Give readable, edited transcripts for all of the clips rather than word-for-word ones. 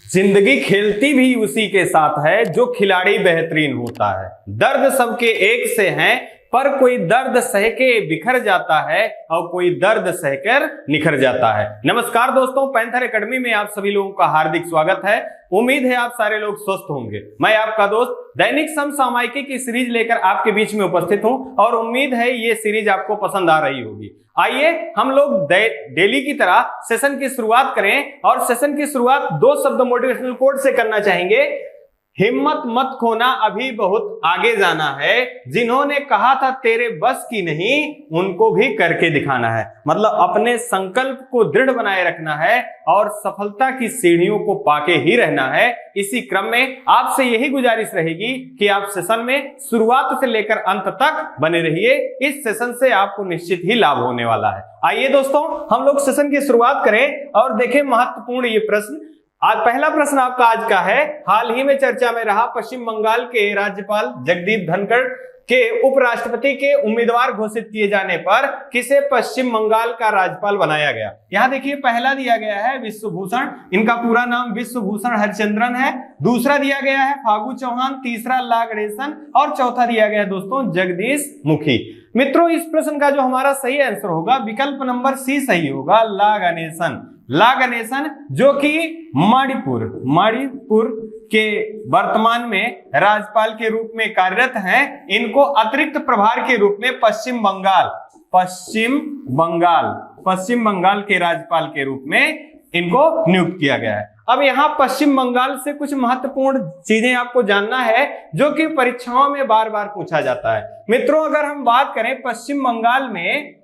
जिंदगी खेलती भी उसी के साथ है जो खिलाड़ी बेहतरीन होता है। दर्द सबके एक से हैं, पर कोई दर्द सह के बिखर जाता है और कोई दर्द सहकर निखर जाता है। नमस्कार दोस्तों, पैंथर एकेडमी में आप सभी लोगों का हार्दिक स्वागत है। उम्मीद है आप सारे लोग स्वस्थ होंगे। मैं आपका दोस्त दैनिक समसामयिकी की सीरीज लेकर आपके बीच में उपस्थित हूं और उम्मीद है ये सीरीज आपको पसंद आ रही होगी। आइए हम लोग डेली की तरह सेशन की शुरुआत करें और सेशन की शुरुआत 2 शब्द मोटिवेशनल कोट से करना चाहेंगे। हिम्मत मत खोना, अभी बहुत आगे जाना है। जिन्होंने कहा था तेरे बस की नहीं, उनको भी करके दिखाना है। मतलब अपने संकल्प को दृढ़ बनाए रखना है और सफलता की सीढ़ियों को पाके ही रहना है। इसी क्रम में आपसे यही गुजारिश रहेगी कि आप सेशन में शुरुआत से लेकर अंत तक बने रहिए। इस सेशन से आपको निश्चित ही लाभ होने वाला है। आइए दोस्तों, हम लोग सेशन की शुरुआत करें और देखें महत्वपूर्ण ये प्रश्न। आज पहला प्रश्न आपका आज का है, हाल ही में चर्चा में रहा पश्चिम बंगाल के राज्यपाल जगदीप धनखड़ के उपराष्ट्रपति के उम्मीदवार घोषित किए जाने पर किसे पश्चिम बंगाल का राज्यपाल बनाया गया। यहां देखिए, पहला दिया गया है विश्वभूषण, इनका पूरा नाम विश्वभूषण हरिचंद्रन है। दूसरा दिया गया है फागू चौहान, तीसरा ला गणेशन और चौथा दिया गया है दोस्तों जगदीश मुखी। मित्रों, इस प्रश्न का जो हमारा सही आंसर होगा विकल्प नंबर सी सही होगा, ला गणेशन। ला गणेशन जो कि मणिपुर के वर्तमान में राज्यपाल के रूप में कार्यरत हैं। इनको अतिरिक्त प्रभार के रूप में पश्चिम बंगाल के राज्यपाल के रूप में इनको नियुक्त किया गया है। अब यहाँ पश्चिम बंगाल से कुछ महत्वपूर्ण चीजें आपको जानना है जो कि परीक्षाओं में बार बार पूछा जाता है। मित्रों, अगर हम बात करें पश्चिम बंगाल में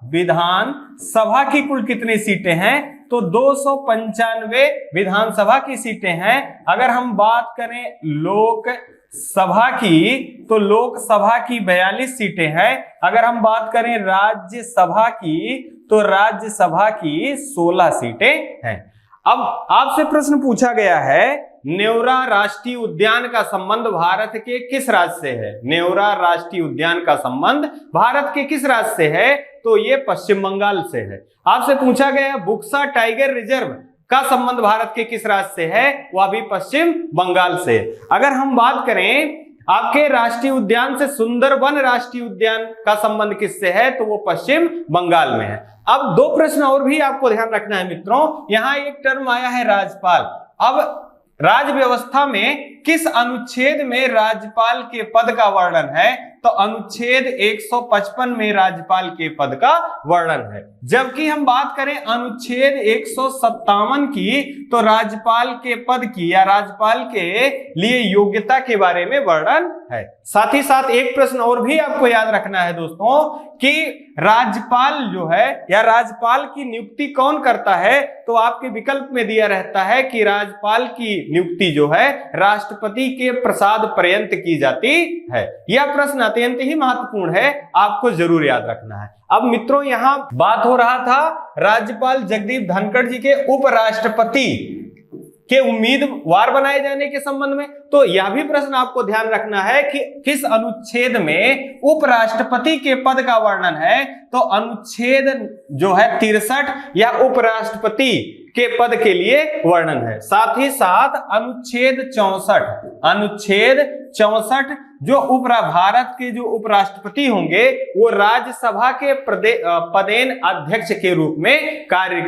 विधानसभा की कुल कितनी सीटें हैं, तो 295 विधानसभा की सीटें हैं। अगर हम बात करें लोकसभा की, तो लोकसभा की 42 सीटें हैं। अगर हम बात करें राज्यसभा की, तो राज्यसभा की 16 सीटें हैं। अब आपसे प्रश्न पूछा गया है, नेवरा राष्ट्रीय उद्यान का संबंध भारत के किस राज्य से है। नेवरा राष्ट्रीय उद्यान का संबंध भारत के किस राज्य से है, तो ये पश्चिम बंगाल से है। आपसे पूछा गया बुक्सा टाइगर रिजर्व का संबंध भारत के किस राज्य से है, वह भी पश्चिम बंगाल से। अगर हम बात करें आपके राष्ट्रीय उद्यान से सुंदरबन राष्ट्रीय उद्यान का संबंध किससे है, तो वो पश्चिम बंगाल में है। अब 2 प्रश्न और भी आपको ध्यान रखना है मित्रों। यहां एक टर्म आया है राज्यपाल। अब राज्य व्यवस्था में किस अनुच्छेद में राज्यपाल के पद का वर्णन है, तो अनुच्छेद 155 में राज्यपाल के पद का वर्णन है। जबकि हम बात करें अनुच्छेद 157 की, तो राज्यपाल के पद की या राज्यपाल के लिए योग्यता के बारे में वर्णन है। साथ ही साथ एक प्रश्न और भी आपको याद रखना है दोस्तों कि राज्यपाल जो है या राज्यपाल की नियुक्ति कौन करता है, तो आपके विकल्प में दिया रहता है कि राज्यपाल की नियुक्ति जो है राष्ट्रपति के प्रसाद पर्यंत की जाती है। यह प्रश्न अत्यंत ही महत्वपूर्ण है, आपको जरूर याद रखना है। अब मित्रों, यहां बात हो रहा था राज्यपाल जगदीप धनखड़ जी के उपराष्ट्रपति के उम्मीदवार बनाए जाने के संबंध में, तो यह भी प्रश्न आपको ध्यान रखना है कि किस अनुच्छेद में उपराष्ट्रपति के पद का वर्णन है, तो अनुच्छेद जो है 63 या उपराष्ट्रपति के पद के लिए वर्णन है। साथ ही साथ अनुच्छेद 64 जो भारत के जो उपराष्ट्रपति होंगे वो राज्यसभा के पदेन अध्यक्ष के रूप में कार्य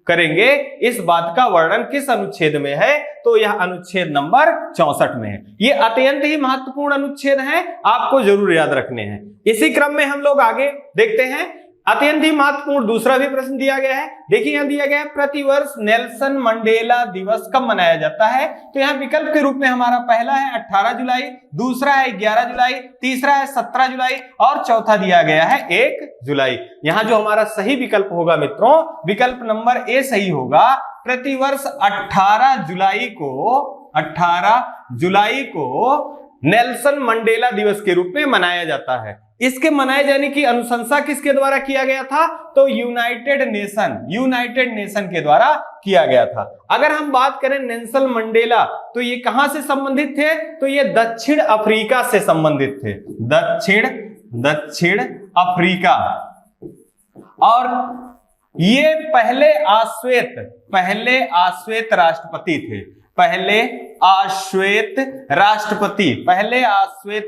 करेंगे। इस बात का वर्णन किस अनुच्छेद में है, तो यह अनुच्छेद नंबर 64 में है। ये अत्यंत ही महत्वपूर्ण अनुच्छेद हैं, आपको जरूर याद रखने हैं। इसी क्रम में हम लोग आगे देखते हैं। अत्यंत ही महत्वपूर्ण दूसरा भी प्रश्न दिया गया है। देखिए यहां दिया गया है प्रतिवर्ष नेल्सन मंडेला दिवस कब मनाया जाता है, तो यहां विकल्प के रूप में हमारा पहला है 18 जुलाई, दूसरा है 11 जुलाई, तीसरा है 17 जुलाई और चौथा दिया गया है 1 जुलाई। यहां जो हमारा सही विकल्प होगा मित्रों, विकल्प नंबर ए सही होगा। प्रतिवर्ष 18 जुलाई को नेल्सन मंडेला दिवस के रूप में मनाया जाता है। इसके मनाए जाने की अनुशंसा किसके द्वारा किया गया था? तो यूनाइटेड नेशन के द्वारा किया गया था। अगर हम बात करें नेल्सन मंडेला, तो ये कहां से संबंधित थे? तो ये दक्षिण अफ्रीका से संबंधित थे, दक्षिण अफ्रीका। और ये पहले आश्वेत राष्ट्रपति थे, पहले आश्वेत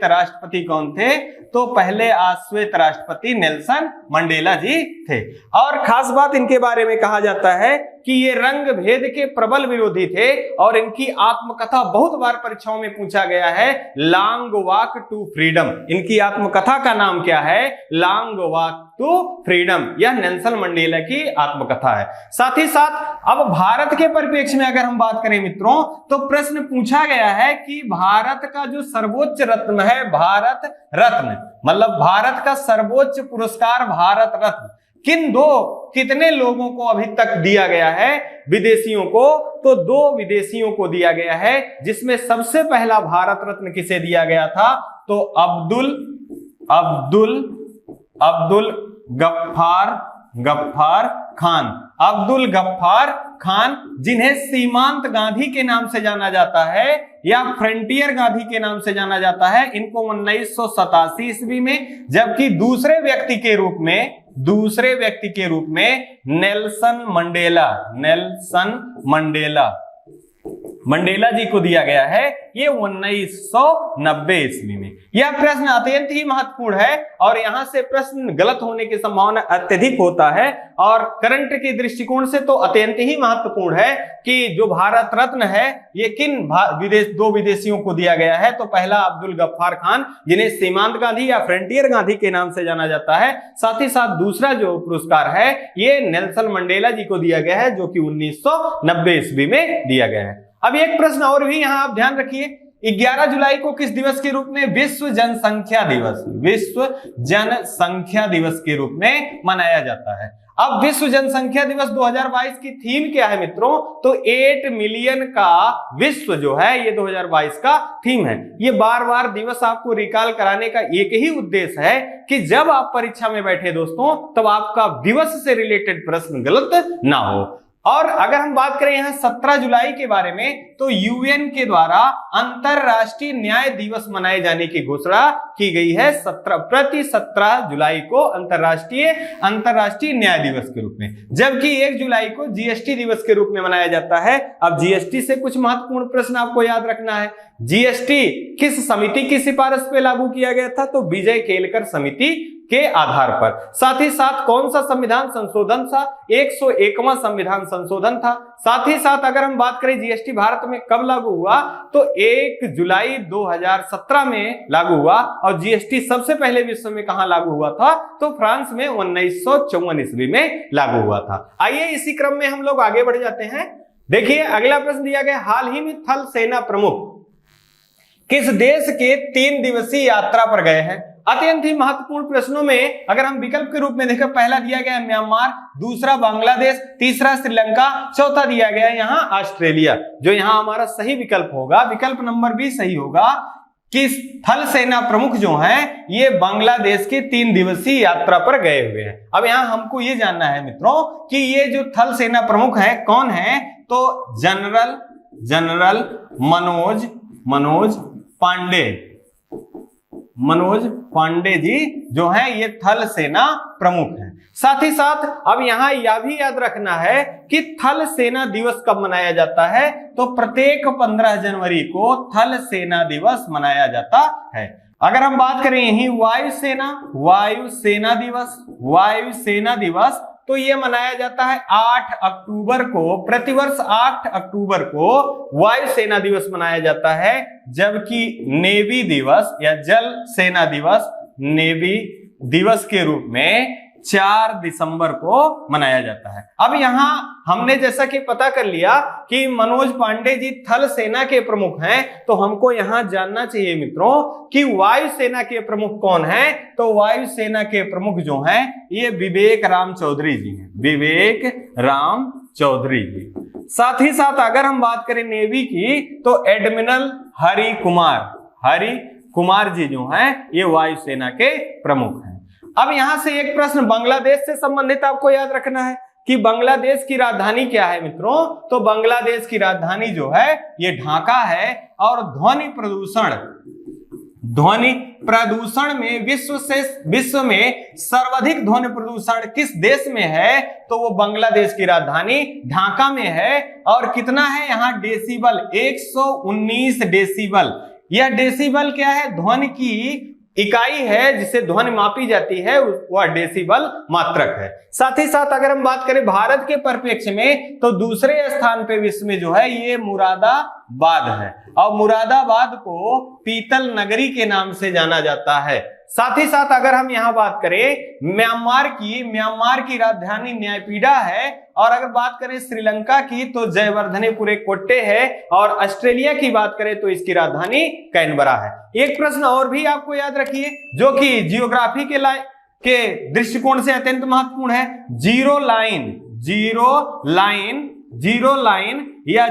राष्ट्रपति कौन थे? तो पहले आश्वेत राष्ट्रपति नेल्सन मंडेला जी थे। और खास बात इनके बारे में कहा जाता है कि ये रंग भेद के प्रबल विरोधी थे और इनकी आत्मकथा बहुत बार परीक्षाओं में पूछा गया है, लॉन्ग वॉक टू फ्रीडम। इनकी आत्मकथा का नाम क्या है? Long walk to freedom. यह नेल्सन मंडेला की आत्मकथा है। साथ ही साथ अब भारत के परिप्रेक्ष्य में अगर हम बात करें मित्रों, तो प्रश्न पूछा गया है कि भारत का जो सर्वोच्च रत्न है, भारत रत्न, मतलब भारत का सर्वोच्च पुरस्कार भारत रत्न कितने लोगों को अभी तक दिया गया है विदेशियों को? तो 2 विदेशियों को दिया गया है, जिसमें सबसे पहला भारत रत्न किसे दिया गया था? तो अब्दुल गफ्फार खान, जिन्हें सीमांत गांधी के नाम से जाना जाता है या फ्रंटियर गांधी के नाम से जाना जाता है। इनको 1987 ईस्वी में, जबकि दूसरे व्यक्ति के रूप में नेल्सन मंडेला जी को दिया गया है, ये 1990 ईस्वी में। यह प्रश्न अत्यंत ही महत्वपूर्ण है और यहां से प्रश्न गलत होने की संभावना अत्यधिक होता है, और करंट के दृष्टिकोण से तो अत्यंत ही महत्वपूर्ण है कि जो भारत रत्न है ये किन 2 विदेशियों को दिया गया है। तो पहला अब्दुल गफ्फार खान, जिन्हें सीमांत गांधी या फ्रंटियर गांधी के नाम से जाना जाता है। साथ ही साथ दूसरा जो पुरस्कार है ये नेल्सन मंडेला जी को दिया गया है, जो कि 1990 ईस्वी में दिया गया है। अब एक प्रश्न और भी यहां आप ध्यान रखिए, 11 जुलाई को किस दिवस के रूप में? विश्व जनसंख्या दिवस के रूप में मनाया जाता है। अब विश्व जनसंख्या दिवस 2022 की थीम क्या है मित्रों? तो 8 मिलियन का विश्व जो है ये 2022 का थीम है। ये बार दिवस आपको रिकॉल कराने का एक ही उद्देश्य है कि जब आप परीक्षा में बैठे दोस्तों, तब आपका दिवस से रिलेटेड प्रश्न गलत ना हो। और अगर हम बात करें यहाँ 17 जुलाई के बारे में, तो यूएन के द्वारा अंतरराष्ट्रीय न्याय दिवस मनाए जाने की घोषणा की गई है। 17 जुलाई को अंतरराष्ट्रीय न्याय दिवस के रूप में, जबकि 1 जुलाई को जीएसटी दिवस के रूप में मनाया जाता है। अब जीएसटी से कुछ महत्वपूर्ण प्रश्न आपको याद रखना है। जीएसटी किस समिति की सिफारिश पे लागू किया गया था? तो विजय केलकर समिति के आधार पर। साथ ही साथ कौन सा संविधान संशोधन था? 101वां संविधान संशोधन था। साथ ही साथ अगर हम बात करें जीएसटी भारत में कब लागू हुआ, तो 1 जुलाई 2017 में लागू हुआ। और जीएसटी सबसे पहले विश्व में कहां लागू हुआ था? तो फ्रांस में 1954 ईस्वी में लागू हुआ था। आइए इसी क्रम में हम लोग आगे बढ़ जाते हैं। देखिए अगला प्रश्न दिया गया, हाल ही में थल सेना प्रमुख किस देश के 3 दिवसीय यात्रा पर गए हैं? अत्यंत ही महत्वपूर्ण प्रश्नों में अगर हम विकल्प के रूप में देखें, पहला दिया गया है म्यांमार, दूसरा बांग्लादेश, तीसरा श्रीलंका, चौथा दिया गया है यहाँ ऑस्ट्रेलिया। जो यहाँ हमारा सही विकल्प होगा, विकल्प नंबर बी सही होगा कि थल सेना प्रमुख जो हैं ये बांग्लादेश के 3 दिवसीय यात्रा पर गए हुए हैं। अब यहाँ हमको ये जानना है मित्रों कि ये जो थल सेना प्रमुख है कौन है? तो जनरल मनोज पांडे जी जो हैं ये थल सेना प्रमुख हैं। साथ ही साथ अब यहां यह भी याद रखना है कि थल सेना दिवस कब मनाया जाता है? तो प्रत्येक 15 जनवरी को थल सेना दिवस मनाया जाता है। अगर हम बात करें यही वायुसेना दिवस, तो ये मनाया जाता है 8 अक्टूबर को। प्रतिवर्ष 8 अक्टूबर को वायुसेना दिवस मनाया जाता है, जबकि नेवी दिवस या जल सेना दिवस नेवी दिवस के रूप में 4 दिसंबर को मनाया जाता है। अब यहां हमने जैसा कि पता कर लिया कि मनोज पांडे जी थल सेना के प्रमुख हैं, तो हमको यहां जानना चाहिए मित्रों कि वायुसेना के प्रमुख कौन हैं? तो वायुसेना के प्रमुख जो हैं ये विवेक राम चौधरी जी हैं, विवेक राम चौधरी जी। साथ ही साथ अगर हम बात करें नेवी की, तो एडमिरल हरि कुमार जी जो हैं ये वायुसेना के प्रमुख हैं। अब यहां से एक प्रश्न बांग्लादेश से संबंधित आपको याद रखना है कि बांग्लादेश की राजधानी क्या है मित्रों। तो बांग्लादेश की राजधानी जो है ये ढाका है। और ध्वनि प्रदूषण में विश्व में सर्वाधिक ध्वनि प्रदूषण किस देश में है, तो वो बांग्लादेश की राजधानी ढाका में है। और कितना है यहाँ डेसिबल, 119 डेसिबल। यह डेसिबल क्या है, ध्वनि की इकाई है जिसे ध्वनि मापी जाती है, वह डेसिबल मात्रक है। साथ ही साथ अगर हम बात करें भारत के परिप्रेक्ष्य में, तो दूसरे स्थान पे विश्व में जो है ये मुरादाबाद है। और मुरादाबाद को पीतल नगरी के नाम से जाना जाता है। साथ ही साथ अगर हम यहाँ बात करें म्यांमार की राजधानी न्यायपीडा है। और अगर बात करें श्रीलंका की तो जयवर्धनेपुरे कोट्टे है। और ऑस्ट्रेलिया की बात करें तो इसकी राजधानी कैनबरा है। एक प्रश्न और भी आपको याद रखिए जो कि जियोग्राफी के दृष्टिकोण से अत्यंत महत्वपूर्ण है। जीरो लाइन या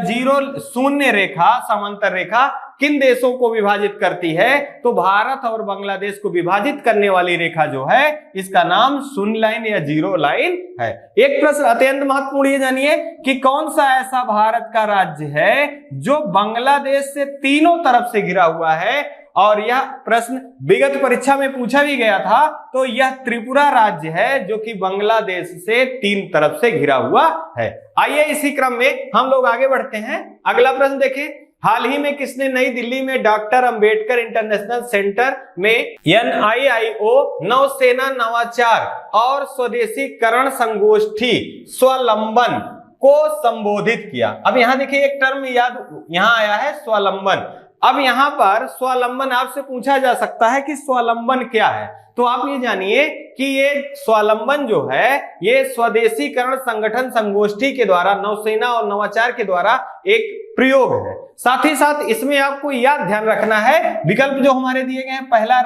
शून्य रेखा, समांतर रेखा किन देशों को विभाजित करती है, तो भारत और बांग्लादेश को विभाजित करने वाली रेखा जो है इसका नाम शून्य लाइन या जीरो लाइन है। एक प्रश्न अत्यंत महत्वपूर्ण ये जानिए कि कौन सा ऐसा भारत का राज्य है जो बांग्लादेश से तीनों तरफ से घिरा हुआ है। और यह प्रश्न विगत परीक्षा में पूछा भी गया था। तो यह त्रिपुरा राज्य है जो कि बांग्लादेश से तीन तरफ से घिरा हुआ है। आइए इसी क्रम में हम लोग आगे बढ़ते हैं। अगला प्रश्न देखें, हाल ही में किसने नई दिल्ली में डॉक्टर अंबेडकर इंटरनेशनल सेंटर में NIIO नौसेना नवाचार और स्वदेशीकरण संगोष्ठी स्वावलंबन को संबोधित किया। अब यहां देखिए एक टर्म याद यहां आया है, स्वावलंबन। अब यहां पर स्वावलंबन आपसे पूछा जा सकता है कि स्वावलंबन क्या है। तो आप ये जानिए कि ये स्वावलंबन जो है ये स्वदेशीकरण संगठन संगोष्ठी के द्वारा नौसेना और नवाचार के द्वारा एक प्रयोग है। साथ ही साथ इसमें आपको याद ध्यान रखना है विकल्प जो हमारे दिए गए हैं, पहला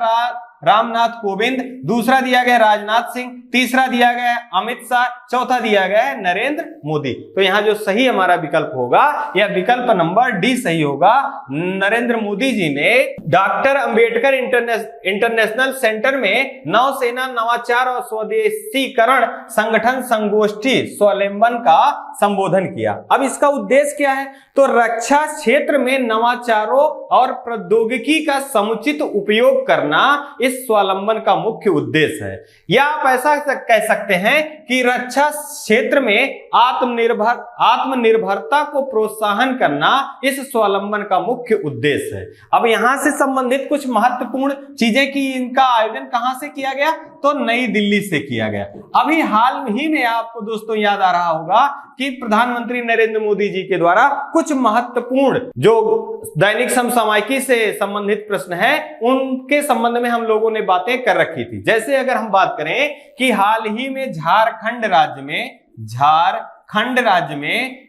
रामनाथ कोविंद, दूसरा दिया गया राजनाथ सिंह, तीसरा दिया गया है अमित शाह, चौथा दिया गया है नरेंद्र मोदी। तो यहाँ जो सही हमारा विकल्प होगा यह विकल्प नंबर डी सही होगा। नरेंद्र मोदी जी ने डॉक्टर अंबेडकर इंटरनेशनल सेंटर में नौसेना नवाचार और स्वदेशीकरण संगठन संगोष्ठी स्वावलंबन का संबोधन किया। अब इसका उद्देश्य क्या है, तो रक्षा क्षेत्र में नवाचारों और प्रौद्योगिकी का समुचित उपयोग करना इस स्वावलंबन का मुख्य उद्देश्य है। या आप ऐसा कह सकते हैं कि रक्षा क्षेत्र में आत्मनिर्भरता को प्रोत्साहन करना इस स्वावलंबन का मुख्य उद्देश्य है। अब यहां से संबंधित कुछ महत्वपूर्ण चीजें कि इनका आयोजन कहां से किया गया, तो नई दिल्ली से किया गया। अभी हाल ही में आपको दोस्तों याद आ रहा होगा कि प्रधानमंत्री नरेंद्र मोदी जी के द्वारा कुछ महत्वपूर्ण जो दैनिक समसामयिकी से संबंधित प्रश्न है उनके संबंध में हम लोगों ने बातें कर रखी थी। जैसे अगर हम बात करें कि हाल ही में झारखंड राज्य में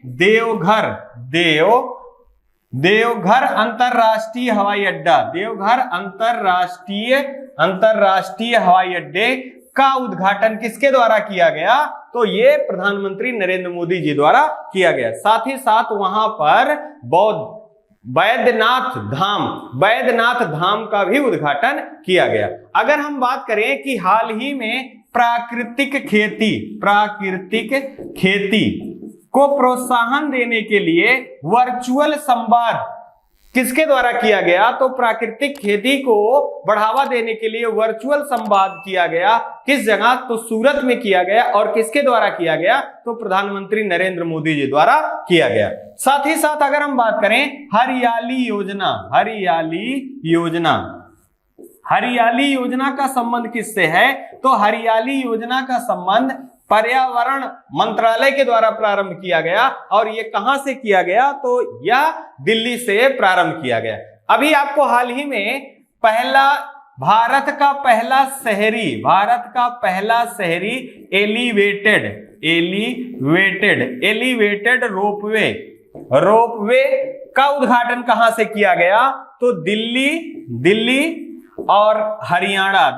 देवघर अंतरराष्ट्रीय हवाई अड्डे का उद्घाटन किसके द्वारा किया गया, तो ये प्रधानमंत्री नरेंद्र मोदी जी द्वारा किया गया। साथ ही साथ वहां पर बैद्यनाथ धाम का भी उद्घाटन किया गया। अगर हम बात करें कि हाल ही में प्राकृतिक खेती को प्रोत्साहन देने के लिए वर्चुअल संवाद किसके द्वारा किया गया, तो प्राकृतिक खेती को बढ़ावा देने के लिए वर्चुअल संवाद किया गया। किस जगह, तो सूरत में किया गया। और किसके द्वारा किया गया, तो प्रधानमंत्री नरेंद्र मोदी जी द्वारा किया गया। साथ ही साथ अगर हम बात करें हरियाली योजना का संबंध किससे है, तो हरियाली योजना का संबंध पर्यावरण मंत्रालय के द्वारा प्रारंभ किया गया। और ये कहां से किया गया, तो यह दिल्ली से प्रारंभ किया गया। अभी आपको हाल ही में भारत का पहला शहरी एलिवेटेड रोपवे का उद्घाटन कहां से किया गया, तो दिल्ली और हरियाणा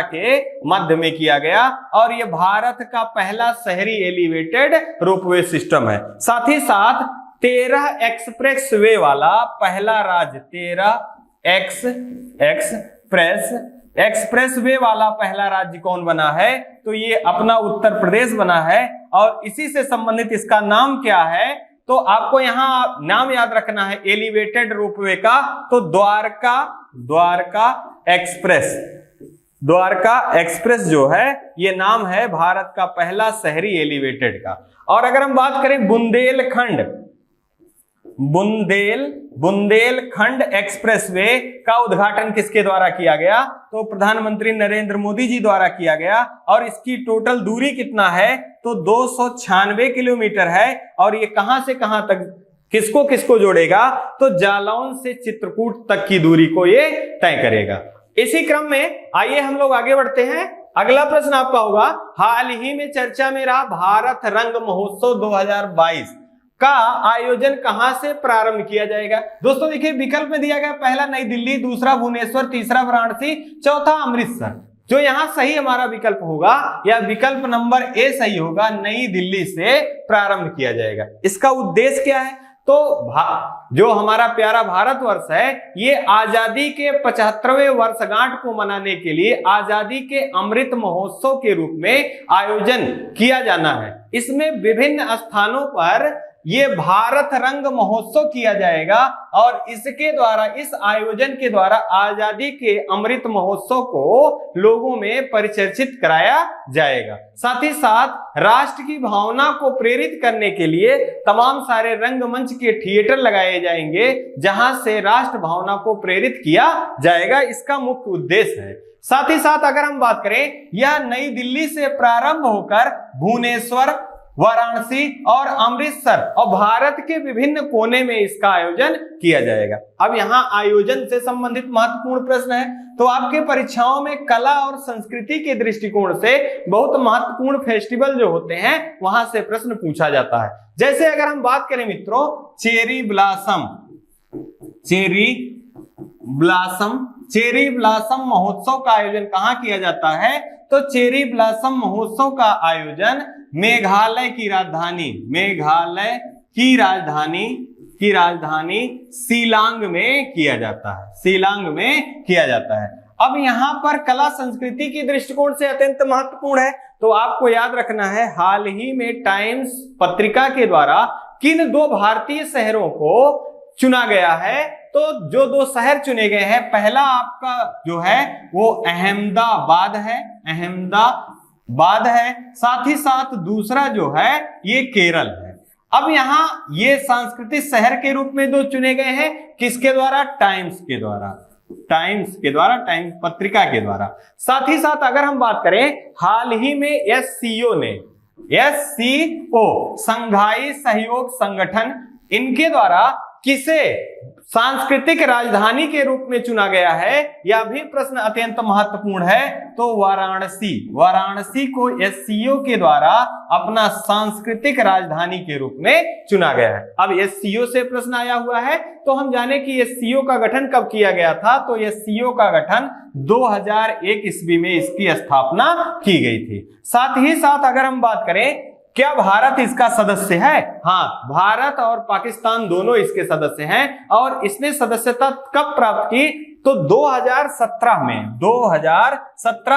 के मध्य में किया गया। और यह भारत का पहला शहरी एलिवेटेड रोपवे सिस्टम है। साथ ही साथ 13 एक्सप्रेस वे वाला पहला राज्य एक्सप्रेस वे वाला पहला राज्य कौन बना है? तो ये अपना उत्तर प्रदेश बना है। और इसी से संबंधित इसका नाम क्या है? तो आपको यहां नाम याद रखना है एलिवेटेड रोपवे का, तो द्वारका एक्सप्रेस जो है ये नाम है भारत का पहला शहरी एलिवेटेड का। और अगर हम बात करें बुंदेलखंड एक्सप्रेसवे का उद्घाटन किसके द्वारा किया गया? तो प्रधानमंत्री नरेंद्र मोदी जी द्वारा किया गया। और इसकी टोटल दूरी कितना है? तो 296 किलोमीटर है। और ये कहां से कहां तक किसको किसको जोड़ेगा? तो जालौन से चित्रकूट तक की दूरी को ये तय करेगा। इसी क्रम में आइए हम लोग आगे बढ़ते हैं। अगला प्रश्न आपका होगा, हाल ही में चर्चा में रहा भारत रंग महोत्सव 2022 का आयोजन कहां से प्रारंभ किया जाएगा? दोस्तों देखिए विकल्प में दिया गया, पहला नई दिल्ली, दूसरा भुवनेश्वर, तीसरा वाराणसी, चौथा अमृतसर। जो यहां सही हमारा विकल्प होगा या विकल्प नंबर ए सही होगा, नई दिल्ली से प्रारंभ किया जाएगा। इसका उद्देश्य क्या है? तो जो हमारा प्यारा भारतवर्ष है ये आजादी के 75वें वर्षगांठ को मनाने के लिए आजादी के अमृत महोत्सव के रूप में आयोजन किया जाना है। इसमें विभिन्न स्थानों पर ये भारत रंग महोत्सव किया जाएगा और इसके द्वारा, इस आयोजन के द्वारा आजादी के अमृत महोत्सव को लोगों में परिचर्चित कराया जाएगा। साथ ही साथ राष्ट्र की भावना को प्रेरित करने के लिए तमाम सारे रंगमंच के थिएटर लगाए जाएंगे जहां से राष्ट्र भावना को प्रेरित किया जाएगा। इसका मुख्य उद्देश्य है। साथ ही साथ अगर हम बात करें, यह नई दिल्ली से प्रारंभ होकर भुवनेश्वर, वाराणसी और अमृतसर और भारत के विभिन्न कोने में इसका आयोजन किया जाएगा। अब यहाँ आयोजन से संबंधित महत्वपूर्ण प्रश्न है, तो आपके परीक्षाओं में कला और संस्कृति के दृष्टिकोण से बहुत महत्वपूर्ण फेस्टिवल जो होते हैं वहां से प्रश्न पूछा जाता है। जैसे अगर हम बात करें मित्रों, चेरी ब्लॉसम महोत्सव का आयोजन कहाँ किया जाता है? तो चेरी ब्लॉसम महोत्सव का आयोजन मेघालय की राजधानी शिलांग में किया जाता है। अब यहाँ पर कला संस्कृति की दृष्टिकोण से अत्यंत महत्वपूर्ण है, तो आपको याद रखना है हाल ही में टाइम्स पत्रिका के द्वारा किन दो भारतीय शहरों को चुना गया है? तो जो दो शहर चुने गए हैं, पहला आपका जो है वो अहमदाबाद है, साथ ही साथ दूसरा जो है ये केरल है। अब यहाँ ये सांस्कृतिक शहर के रूप में दो चुने गए हैं, किसके द्वारा? टाइम्स पत्रिका के द्वारा। साथ ही साथ अगर हम बात करें, हाल ही में SCO संघाई सहयोग संगठन, इनके द्वारा किसे सांस्कृतिक राजधानी के रूप में चुना गया है? यह भी प्रश्न अत्यंत महत्वपूर्ण है। तो वाराणसी को SCO के द्वारा अपना सांस्कृतिक राजधानी के रूप में चुना गया है। अब SCO से प्रश्न आया हुआ है, तो हम जाने कि SCO का गठन कब किया गया था? तो SCO का गठन 2001 ईस्वी में इसकी स्थापना की गई थी। साथ ही साथ अगर हम बात करें, क्या भारत इसका सदस्य है? हाँ, भारत और पाकिस्तान दोनों इसके सदस्य हैं। और इसने सदस्यता कब प्राप्त की? तो 2017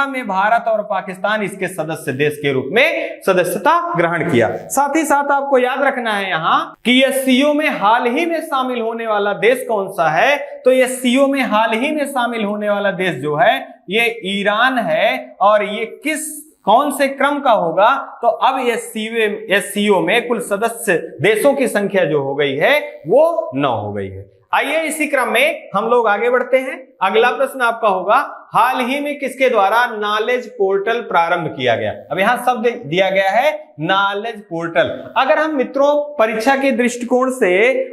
में भारत और पाकिस्तान इसके सदस्य देश के रूप में सदस्यता ग्रहण किया। साथ ही साथ आपको याद रखना है यहाँ कि SCO में हाल ही में शामिल होने वाला देश कौन सा है? तो SCO में हाल ही में शामिल होने वाला देश जो है ये ईरान है। और ये कौन से क्रम का होगा? तो अब SCO में कुल सदस्य देशों की संख्या जो हो गई है वो 9 हो गई है। आइए इसी क्रम में हम लोग आगे बढ़ते हैं। अगला प्रश्न आपका होगा, हाल ही में किसके द्वारा नॉलेज पोर्टल प्रारंभ किया गया? अब यहां शब्द दिया गया है नॉलेज पोर्टल। अगर हम मित्रों परीक्षा के दृष्टिकोण से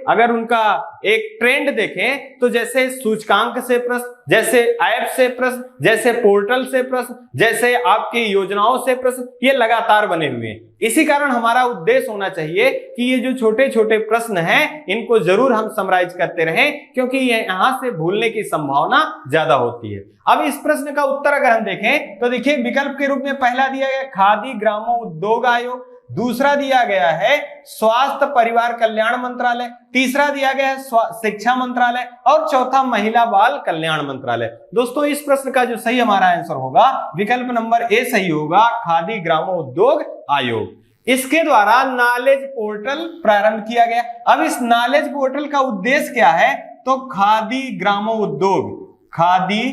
अगर उनका एक ट्रेंड देखें, तो जैसे सूचकांक से प्रश्न, जैसे ऐप से प्रश्न, जैसे पोर्टल से प्रश्न, जैसे आपकी योजनाओं से प्रश्न, ये लगातार बने हुए हैं। इसी कारण हमारा उद्देश्य होना चाहिए कि ये जो छोटे छोटे प्रश्न हैं इनको जरूर हम समराइज करते रहें, क्योंकि ये यहां से भूलने की संभावना ज्यादा होती है। अब इस प्रश्न का उत्तर अगर हम देखें, तो देखिए विकल्प के रूप में पहला दिया गया खादी ग्रामोद्योग आयोग, दूसरा दिया गया है स्वास्थ्य परिवार कल्याण मंत्रालय, तीसरा दिया गया है शिक्षा मंत्रालय और चौथा महिला बाल कल्याण मंत्रालय। दोस्तों इस प्रश्न का जो सही हमारा आंसर होगा विकल्प नंबर ए सही होगा, खादी ग्रामोद्योग आयोग। इसके द्वारा नॉलेज पोर्टल प्रारंभ किया गया। अब इस नॉलेज पोर्टल का उद्देश्य क्या है, तो खादी ग्रामोद्योग, खादी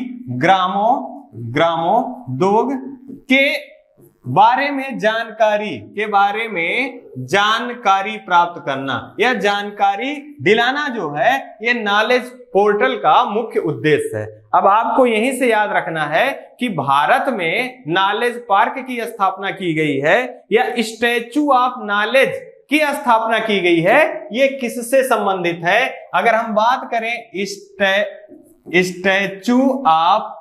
ग्रामोद्योग के बारे में जानकारी प्राप्त करना, यह जानकारी दिलाना जो है ये नॉलेज पोर्टल का मुख्य उद्देश्य है। अब आपको यहीं से याद रखना है कि भारत में नॉलेज पार्क की स्थापना की गई है या स्टैचू ऑफ नॉलेज की स्थापना की गई है, ये किससे संबंधित है? अगर हम बात करें statue of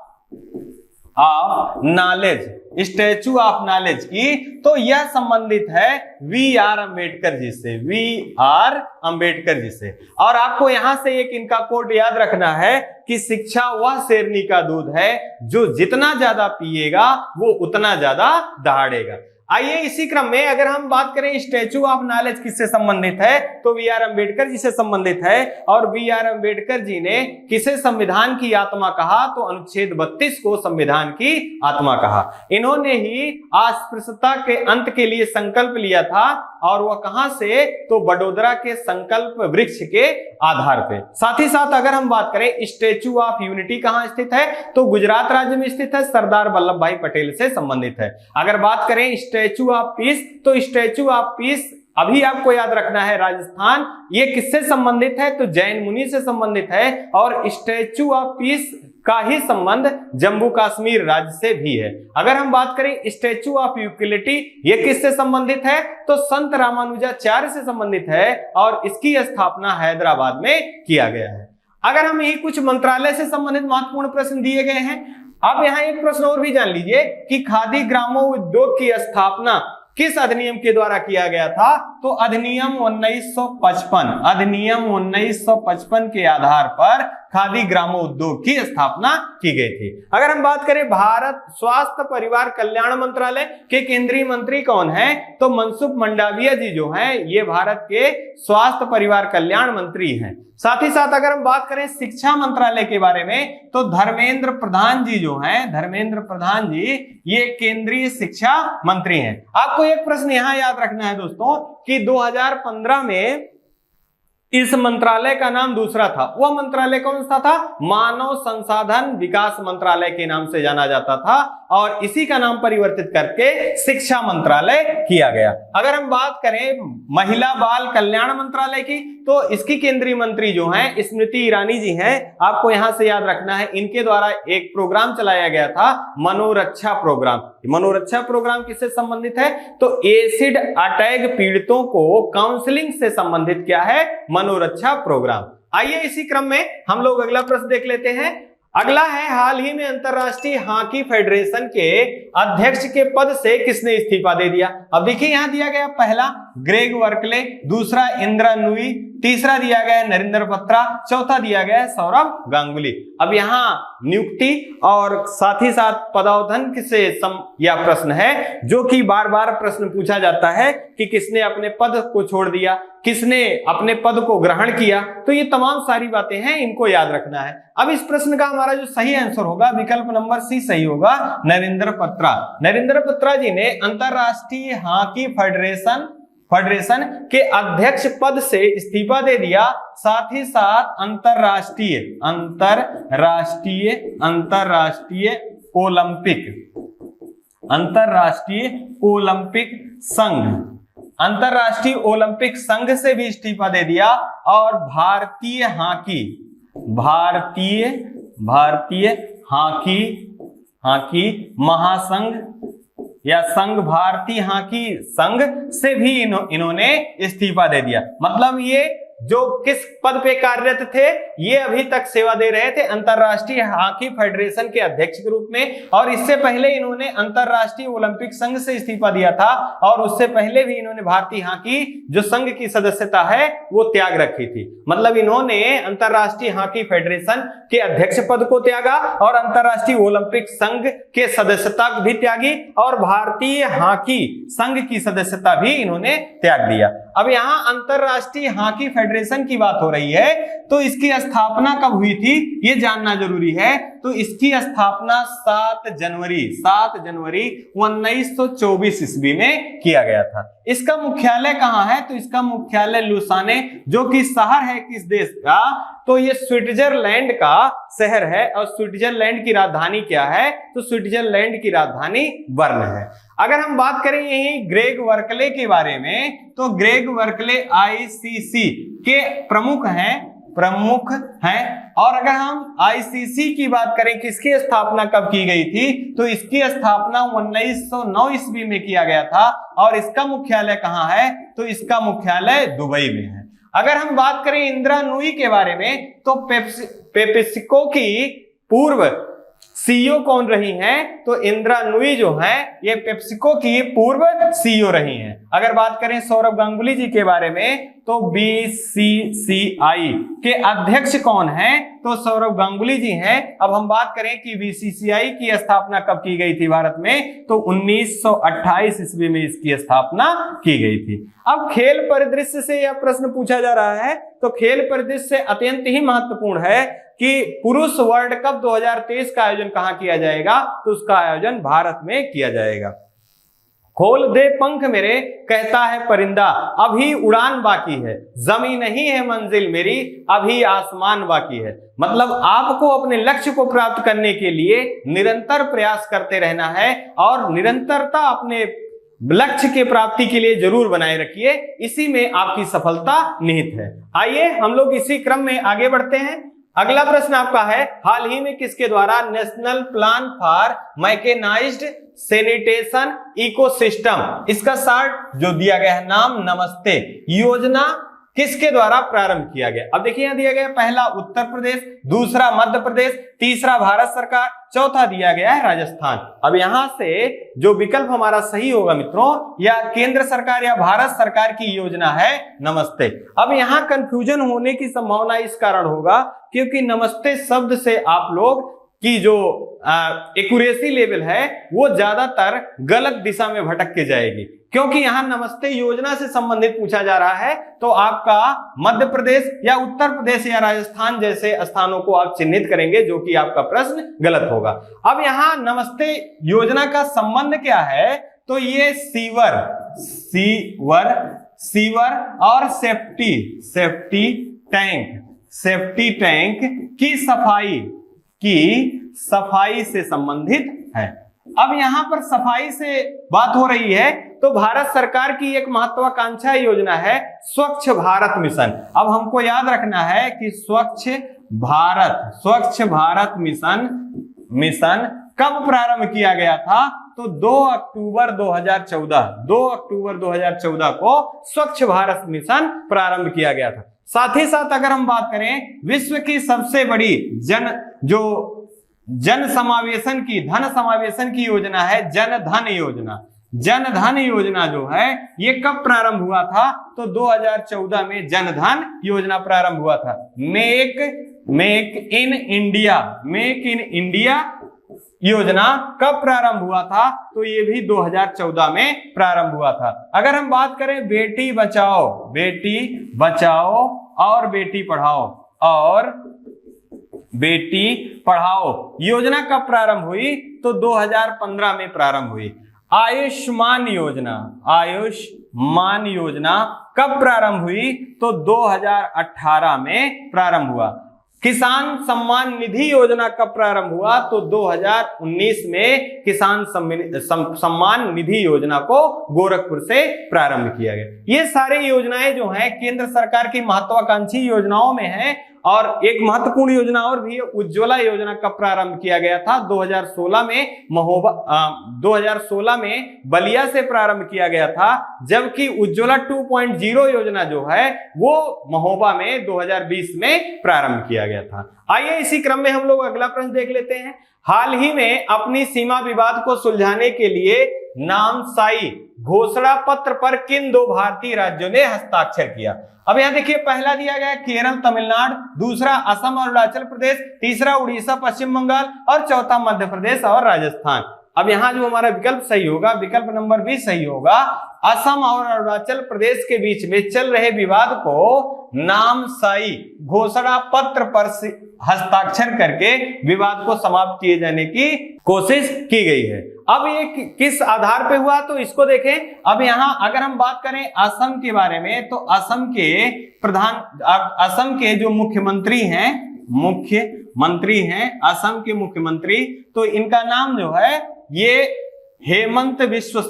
knowledge, statue of knowledge की, तो यह संबंधित है वी आर अंबेडकर जी से, वी आर अंबेडकर जी से। और आपको यहां से एक इनका कोट याद रखना है कि शिक्षा वह शेरनी का दूध है जो जितना ज्यादा पिएगा वो उतना ज्यादा दहाड़ेगा। आइए इसी क्रम में अगर हम बात करें स्टैचू ऑफ नॉलेज किससे संबंधित है, तो वी आर अंबेडकर जी से संबंधित है। और वी आर अंबेडकर जी ने किसे संविधान की आत्मा कहा, तो अनुच्छेद 32 को संविधान की आत्मा कहा। इन्होंने ही अस्पृश्यता के अंत के लिए संकल्प लिया था, और वह कहां से, तो बड़ोदरा के संकल्प वृक्ष के आधार पे। साथ ही साथ अगर हम बात करें स्टैचू ऑफ यूनिटी कहां स्थित है, तो गुजरात राज्य में स्थित है, सरदार वल्लभ भाई पटेल से संबंधित है। अगर बात करें स्टैचू ऑफ पीस, तो स्टैचू ऑफ पीस अभी आपको याद रखना है राजस्थान, ये किससे संबंधित है, तो जैन मुनि से संबंधित है। और स्टैचू ऑफ पीस का ही संबंध जम्मू कश्मीर राज्य से भी है। अगर हम बात करें स्टैचू ऑफ इक्वलिटी, ये किससे संबंधित है, तो संत रामानुजाचार्य से संबंधित है और इसकी स्थापना हैदराबाद में किया गया है। अगर हम यही कुछ मंत्रालय से संबंधित महत्वपूर्ण प्रश्न दिए गए हैं। अब यहाँ एक प्रश्न और भी जान लीजिए कि खादी ग्रामोद्योग की स्थापना किस अधिनियम के द्वारा किया गया था, तो अधिनियम 1955, अधिनियम 1955 के आधार पर खादी ग्रामोद्योग की स्थापना की गई थी। अगर हम बात करें भारत स्वास्थ्य परिवार कल्याण मंत्रालय के केंद्रीय मंत्री कौन है, तो मनसुख मंडाविया जी जो हैं ये भारत के स्वास्थ्य परिवार कल्याण मंत्री हैं। साथ ही साथ अगर हम बात करें शिक्षा मंत्रालय के बारे में, तो धर्मेंद्र प्रधान जी जो हैं, धर्मेंद्र प्रधान जी ये केंद्रीय शिक्षा मंत्री हैं। आपको एक प्रश्न यहां याद रखना है दोस्तों कि 2015 में इस मंत्रालय का नाम दूसरा था। वह मंत्रालय कौन सा था, मानव संसाधन विकास मंत्रालय के नाम से जाना जाता था, और इसी का नाम परिवर्तित करके शिक्षा मंत्रालय किया गया। अगर हम बात करें महिला बाल कल्याण मंत्रालय की, तो इसकी केंद्रीय मंत्री जो हैं स्मृति ईरानी जी हैं। आपको यहां से याद रखना है इनके द्वारा एक प्रोग्राम चलाया गया था, मनोरक्षा प्रोग्राम। मनोरक्षा प्रोग्राम किससे संबंधित है, तो एसिड अटैक पीड़ितों को काउंसलिंग से संबंधित क्या है, मनोरक्षा प्रोग्राम। आइए इसी क्रम में हम लोग अगला प्रश्न देख लेते हैं। अगला है, हाल ही में अंतरराष्ट्रीय हॉकी फेडरेशन के अध्यक्ष के पद से किसने इस्तीफा दे दिया। अब देखिए यहां दिया गया पहला ग्रेग वर्कले, दूसरा इंदिरा नूई, तीसरा दिया गया नरेंद्र बत्रा, चौथा दिया गया सौरव गांगुली। अब यहाँ नियुक्ति और साथ ही साथ पदोन्नति से यह प्रश्न है जो कि बार बार प्रश्न पूछा जाता है कि किसने अपने पद को छोड़ दिया, किसने अपने पद को ग्रहण किया, तो ये तमाम सारी बातें हैं, इनको याद रखना है। अब इस प्रश्न का हमारा जो सही आंसर होगा विकल्प नंबर सी सही होगा, नरेंद्र बत्रा। नरेंद्र बत्रा जी ने अंतरराष्ट्रीय हॉकी फेडरेशन के अध्यक्ष पद से इस्तीफा दे दिया। साथ ही साथ अंतरराष्ट्रीय ओलंपिक संघ से भी इस्तीफा दे दिया, और भारतीय हॉकी महासंघ या संघ, भारतीय हॉकी संघ से भी इन्होंने इस्तीफा दे दिया। मतलब ये जो किस पद पे कार्यरत थे, ये अभी तक सेवा दे रहे थे अंतरराष्ट्रीय हॉकी फेडरेशन के अध्यक्ष के रूप में, और इससे पहले इन्होंने अंतरराष्ट्रीय ओलंपिक संघ से इस्तीफा दिया था, और उससे पहले भी इन्होंने भारतीय हॉकी जो संघ की सदस्यता है वो त्याग रखी थी। मतलब इन्होंने अंतरराष्ट्रीय हॉकी फेडरेशन के अध्यक्ष पद को त्यागा और अंतरराष्ट्रीय ओलंपिक संघ के सदस्यता भी त्यागी और भारतीय हॉकी संघ की सदस्यता भी इन्होंने त्याग दिया। अब यहां अंतरराष्ट्रीय हॉकी फेडरेशन की बात हो रही है, तो इसकी स्थापना कब हुई थी ये जानना जरूरी है। तो इसकी स्थापना 7 जनवरी 1924 ईस्वी में किया गया था। इसका मुख्यालय कहां है? तो इसका मुख्यालय लुसाने, जो कि शहर है किस देश का? तो ये स्विट्जरलैंड का शहर है। और स्विट्जरलैंड की राजधानी क्या है? तो स्विट्जरलैंड की राजधानी बर्न है। अगर हम बात करें यही ग्रेग वर्कले के बारे में, तो ग्रेग वर्कले आईसीसी के प्रमुख हैं। और अगर हम आईसीसी की बात करें, किसकी स्थापना कब की गई थी? तो इसकी स्थापना 1909 ईस्वी में किया गया था। और इसका मुख्यालय कहां है? तो इसका मुख्यालय दुबई में है। अगर हम बात करें इंदिरा नूई के बारे में, तो पेप्सिको की पूर्व सीईओ कौन रही हैं? तो इंदिरा नूई जो है ये पेप्सिको की पूर्व सीईओ रही हैं। अगर बात करें सौरभ गांगुली जी के बारे में, तो बीसीसीआई के अध्यक्ष कौन हैं? तो सौरभ गांगुली जी हैं। अब हम बात करें कि बीसीसीआई की स्थापना कब की गई थी भारत में, तो 1928 ईस्वी में इसकी स्थापना की गई थी। अब खेल परिदृश्य से यह प्रश्न पूछा जा रहा है, तो खेल परिदृश्य से अत्यंत ही महत्वपूर्ण है कि पुरुष वर्ल्ड कप 2023 का आयोजन कहां किया जाएगा? तो उसका आयोजन भारत में किया जाएगा। खोल दे पंख मेरे, कहता है परिंदा, अभी उड़ान बाकी है, जमी नहीं है मंजिल मेरी, अभी आसमान बाकी है। मतलब आपको अपने लक्ष्य को प्राप्त करने के लिए निरंतर प्रयास करते रहना है और निरंतरता अपने लक्ष्य के प्राप्ति के लिए जरूर बनाए रखिए, इसी में आपकी सफलता निहित है। आइए हम लोग इसी क्रम में आगे बढ़ते हैं। अगला प्रश्न आपका है, हाल ही में किसके द्वारा national plan for mechanised sanitation ecosystem, इसका शार्ट जो दिया गया है नाम नमस्ते योजना, किसके द्वारा प्रारंभ किया गया? अब देखिए यहां दिया गया पहला उत्तर प्रदेश, दूसरा मध्य प्रदेश, तीसरा भारत सरकार, चौथा दिया गया है राजस्थान। अब यहां से जो विकल्प हमारा सही होगा मित्रों, या केंद्र सरकार या भारत सरकार की योजना है नमस्ते। अब यहां कंफ्यूजन होने की संभावना इस कारण होगा क्योंकि नमस्ते शब्द से आप लोग की जो एक्यूरेसी लेवल है वो ज्यादातर गलत दिशा में भटक के जाएगी, क्योंकि यहां नमस्ते योजना से संबंधित पूछा जा रहा है। तो आपका मध्य प्रदेश या उत्तर प्रदेश या राजस्थान जैसे स्थानों को आप चिन्हित करेंगे, जो कि आपका प्रश्न गलत होगा। अब यहां नमस्ते योजना का संबंध क्या है? तो ये सीवर और सेफ्टी टैंक की सफाई से संबंधित है। अब यहां पर सफाई से बात हो रही है, तो भारत सरकार की एक महत्वाकांक्षा योजना है स्वच्छ भारत मिशन। अब हमको याद रखना है कि स्वच्छ भारत मिशन कब प्रारंभ किया गया था? तो 2 अक्टूबर 2014 को स्वच्छ भारत मिशन प्रारंभ किया गया था। साथ ही साथ अगर हम बात करें विश्व की सबसे बड़ी धन समावेशन की योजना है जन धन योजना जो है ये कब प्रारंभ हुआ था? तो 2014 में जन धन योजना प्रारंभ हुआ था। मेक इन इंडिया योजना कब प्रारंभ हुआ था? तो ये भी 2014 में प्रारंभ हुआ था। अगर हम बात करें बेटी बचाओ और बेटी पढ़ाओ योजना कब प्रारंभ हुई? तो 2015 में प्रारंभ हुई। आयुष्मान योजना कब प्रारंभ हुई? तो 2018 में प्रारंभ हुआ। किसान सम्मान निधि योजना कब प्रारंभ हुआ? तो 2019 में किसान सम्मान निधि योजना को गोरखपुर से प्रारंभ किया गया। ये सारे योजनाएं जो हैं केंद्र सरकार की महत्वाकांक्षी योजनाओं में हैं और एक महत्वपूर्ण योजना और भी है, उज्ज्वला योजना का प्रारंभ किया गया था 2016 में 2016 में बलिया से प्रारंभ किया गया था, जबकि उज्ज्वला 2.0 योजना जो है वो महोबा में 2020 में प्रारंभ किया गया था। आइए इसी क्रम में हम लोग अगला प्रश्न देख लेते हैं। हाल ही में अपनी सीमा विवाद को सुलझाने के लिए नामसाई घोषणा पत्र पर किन दो भारतीय राज्यों ने हस्ताक्षर किया? अब यहां देखिए, पहला दिया गया केरल तमिलनाडु, दूसरा असम और अरुणाचल प्रदेश, तीसरा उड़ीसा पश्चिम बंगाल और चौथा मध्य प्रदेश और राजस्थान। अब यहां जो हमारा विकल्प सही होगा, विकल्प नंबर बी सही होगा। असम और अरुणाचल प्रदेश के बीच में चल रहे विवाद को नामसाई घोषणा पत्र पर हस्ताक्षर करके विवाद को समाप्त किए जाने की कोशिश की गई है। अब ये किस आधार पे हुआ, तो इसको देखें। अब यहाँ अगर हम बात करें असम के बारे में, तो असम के जो मुख्यमंत्री हैं असम के मुख्यमंत्री, तो इनका नाम जो है ये हेमंत विश्व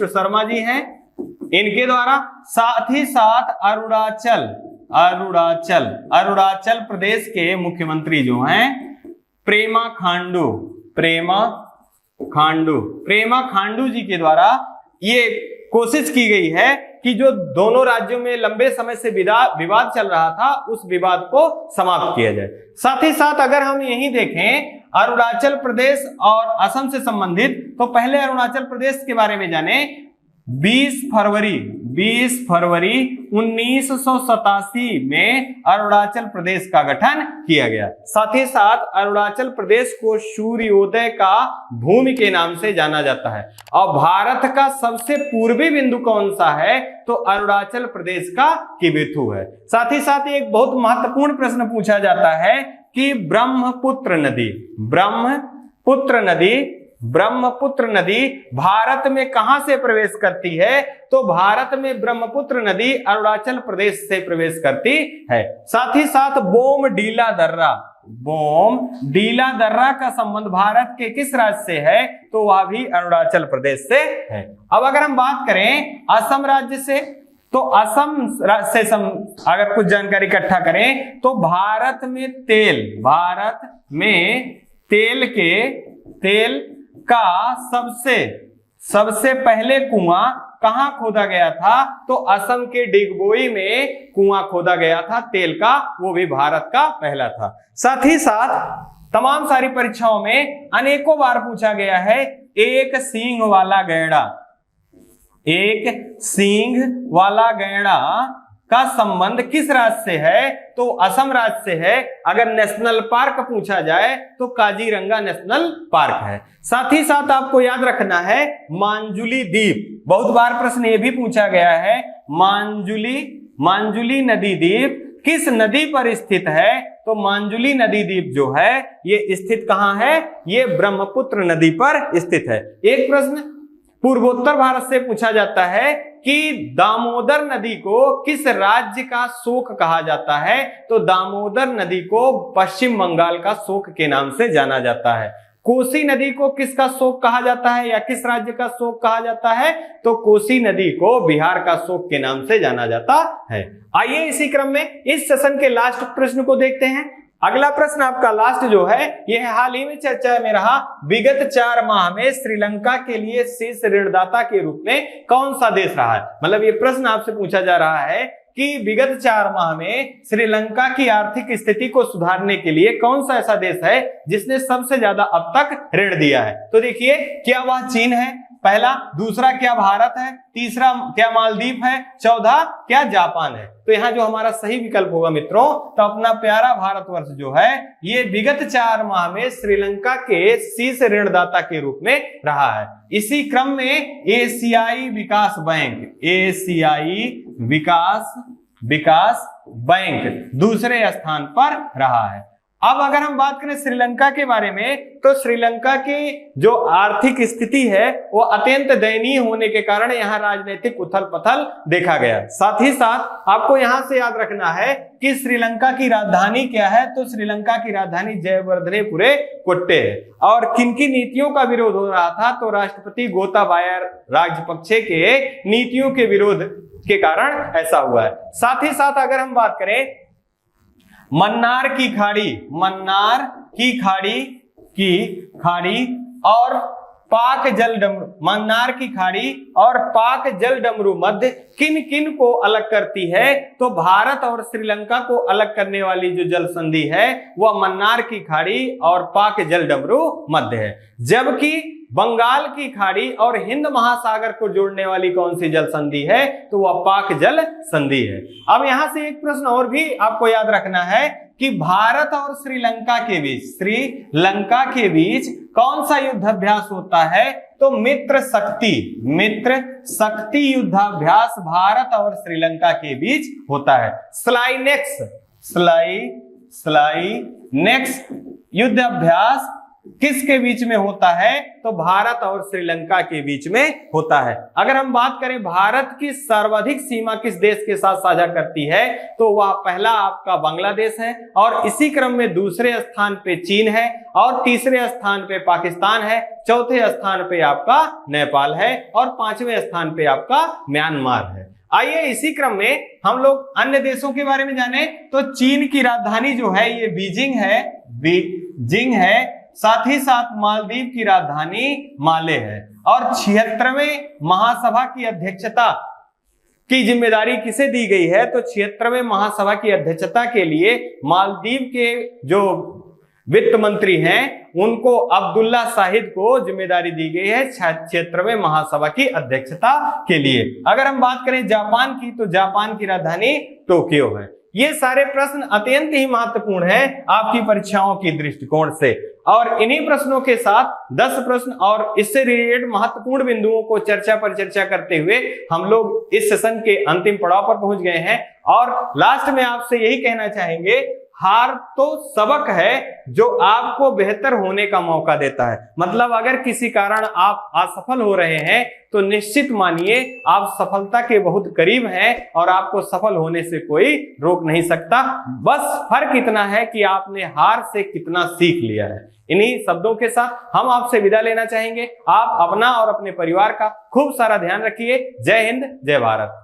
शर्मा जी हैं। इनके द्वारा साथ ही साथ अरुणाचल प्रदेश के मुख्यमंत्री जो हैं प्रेमा खांडू जी के द्वारा ये कोशिश की गई है कि जो दोनों राज्यों में लंबे समय से विवाद चल रहा था, उस विवाद को समाप्त किया जाए। साथ ही साथ अगर हम यही देखें अरुणाचल प्रदेश और असम से संबंधित, तो पहले अरुणाचल प्रदेश के बारे में जाने। 20 फरवरी 1987 में अरुणाचल प्रदेश का गठन किया गया। साथ ही साथ अरुणाचल प्रदेश को सूर्योदय का भूमि के नाम से जाना जाता है। और भारत का सबसे पूर्वी बिंदु कौन सा है, तो अरुणाचल प्रदेश का किबिथु है। साथ ही साथ एक बहुत महत्वपूर्ण प्रश्न पूछा जाता है कि ब्रह्मपुत्र नदी भारत में कहां से प्रवेश करती है, तो भारत में ब्रह्मपुत्र नदी अरुणाचल प्रदेश से प्रवेश करती है। साथ ही साथ बोम डीला दर्रा का संबंध भारत के किस राज्य से है, तो वह भी अरुणाचल प्रदेश से है। अब अगर हम बात करें असम राज्य से, तो असम से अगर कुछ जानकारी इकट्ठा करें, तो भारत में तेल का सबसे पहले कुआं कहां खोदा गया था, तो असम के डिगबोई में कुआं खोदा गया था तेल का, वो भी भारत का पहला था। साथ ही साथ तमाम सारी परीक्षाओं में अनेकों बार पूछा गया है एक सींग वाला गैंडा का संबंध किस राज्य से है, तो असम राज्य से है। अगर नेशनल पार्क पूछा जाए तो काजीरंगा नेशनल पार्क है। साथ ही साथ आपको याद रखना है मांजुली द्वीप, बहुत बार प्रश्न ये भी पूछा गया है, मांजुली नदी द्वीप किस नदी पर स्थित है, तो मांजुली नदी द्वीप जो है ये स्थित कहां है, ये ब्रह्मपुत्र नदी पर स्थित है। एक प्रश्न पूर्वोत्तर भारत से पूछा जाता है कि दामोदर नदी को किस राज्य का शोक कहा जाता है, तो दामोदर नदी को पश्चिम बंगाल का शोक के नाम से जाना जाता है। कोसी नदी को किसका शोक कहा जाता है या किस राज्य का शोक कहा जाता है, तो कोसी नदी को बिहार का शोक के नाम से जाना जाता है। आइए इसी क्रम में इस सेशन के लास्ट प्रश्न को देखते हैं। अगला प्रश्न आपका लास्ट जो है यह हाल ही में चर्चा में रहा, विगत 4 माह में श्रीलंका के लिए शीर्ष ऋणदाता के रूप में कौन सा देश रहा है। मतलब ये प्रश्न आपसे पूछा जा रहा है कि विगत 4 माह में श्रीलंका की आर्थिक स्थिति को सुधारने के लिए कौन सा ऐसा देश है जिसने सबसे ज्यादा अब तक ऋण दिया है। तो देखिए, क्या वह चीन है पहला, दूसरा क्या भारत है, तीसरा क्या मालदीव है, चौथा क्या जापान है। तो यहाँ जो हमारा सही विकल्प होगा मित्रों, तो अपना प्यारा भारतवर्ष जो है ये विगत 4 माह में श्रीलंका के शीर्ष ऋणदाता के रूप में रहा है। इसी क्रम में एशियाई विकास बैंक दूसरे स्थान पर रहा है। अब अगर हम बात करें श्रीलंका के बारे में, तो श्रीलंका की जो आर्थिक स्थिति है वो अत्यंत दयनीय होने के कारण यहाँ राजनीतिक उथल पथल देखा गया। साथ ही साथ आपको यहाँ से याद रखना है कि श्रीलंका की राजधानी क्या है, तो श्रीलंका की राजधानी जयवर्धनेपुरे कोट्टे है। और किनकी नीतियों का विरोध हो रहा था, तो राष्ट्रपति गोताबाया राजपक्षे के नीतियों के विरोध के कारण ऐसा हुआ है। साथ ही साथ अगर हम बात करें मन्नार की खाड़ी और पाक जल डमरू, मन्नार की खाड़ी और पाक जल डमरू मध्य किन किन को अलग करती है, तो भारत और श्रीलंका को अलग करने वाली जो जल संधि है वह मन्नार की खाड़ी और पाक जल डमरू मध्य है। जबकि बंगाल की खाड़ी और हिंद महासागर को जोड़ने वाली कौन सी जल संधि है, तो वह पाक जल संधि है। अब यहां से एक प्रश्न और भी आपको याद रखना है कि भारत और श्रीलंका के बीच कौन सा युद्धाभ्यास होता है, तो मित्र शक्ति युद्धाभ्यास भारत और श्रीलंका के बीच होता है। स्लाइनेक्स युद्धाभ्यास किसके बीच में होता है, तो भारत और श्रीलंका के बीच में होता है। अगर हम बात करें भारत की सर्वाधिक सीमा किस देश के साथ साझा करती है, तो वह पहला आपका बांग्लादेश है, और इसी क्रम में दूसरे स्थान पे चीन है, और तीसरे स्थान पे पाकिस्तान है, चौथे स्थान पे आपका नेपाल है, और पांचवें स्थान पे आपका म्यांमार है। आइए इसी क्रम में हम लोग अन्य देशों के बारे में जाने, तो चीन की राजधानी जो है ये बीजिंग है। साथ ही साथ मालदीव की राजधानी माले है। और 76वें महासभा की अध्यक्षता की जिम्मेदारी किसे दी गई है, तो 76वें महासभा की अध्यक्षता के लिए मालदीव के जो वित्त मंत्री हैं उनको अब्दुल्ला शाहिद को जिम्मेदारी दी गई है 76वें महासभा की अध्यक्षता के लिए। अगर हम बात करें जापान की, तो जापान की राजधानी टोक्यो है। ये सारे प्रश्न अत्यंत ही महत्वपूर्ण हैं आपकी परीक्षाओं की दृष्टिकोण से, और इन्हीं प्रश्नों के साथ 10 प्रश्न और इससे रिलेटेड महत्वपूर्ण बिंदुओं को चर्चा करते हुए हम लोग इस सेशन के अंतिम पड़ाव पर पहुंच गए हैं। और लास्ट में आपसे यही कहना चाहेंगे, हार तो सबक है जो आपको बेहतर होने का मौका देता है। मतलब अगर किसी कारण आप असफल हो रहे हैं तो निश्चित मानिए आप सफलता के बहुत करीब हैं और आपको सफल होने से कोई रोक नहीं सकता। बस फर्क इतना है कि आपने हार से कितना सीख लिया है। इन्हीं शब्दों के साथ हम आपसे विदा लेना चाहेंगे। आप अपना और अपने परिवार का खूब सारा ध्यान रखिए। जय हिंद, जय भारत।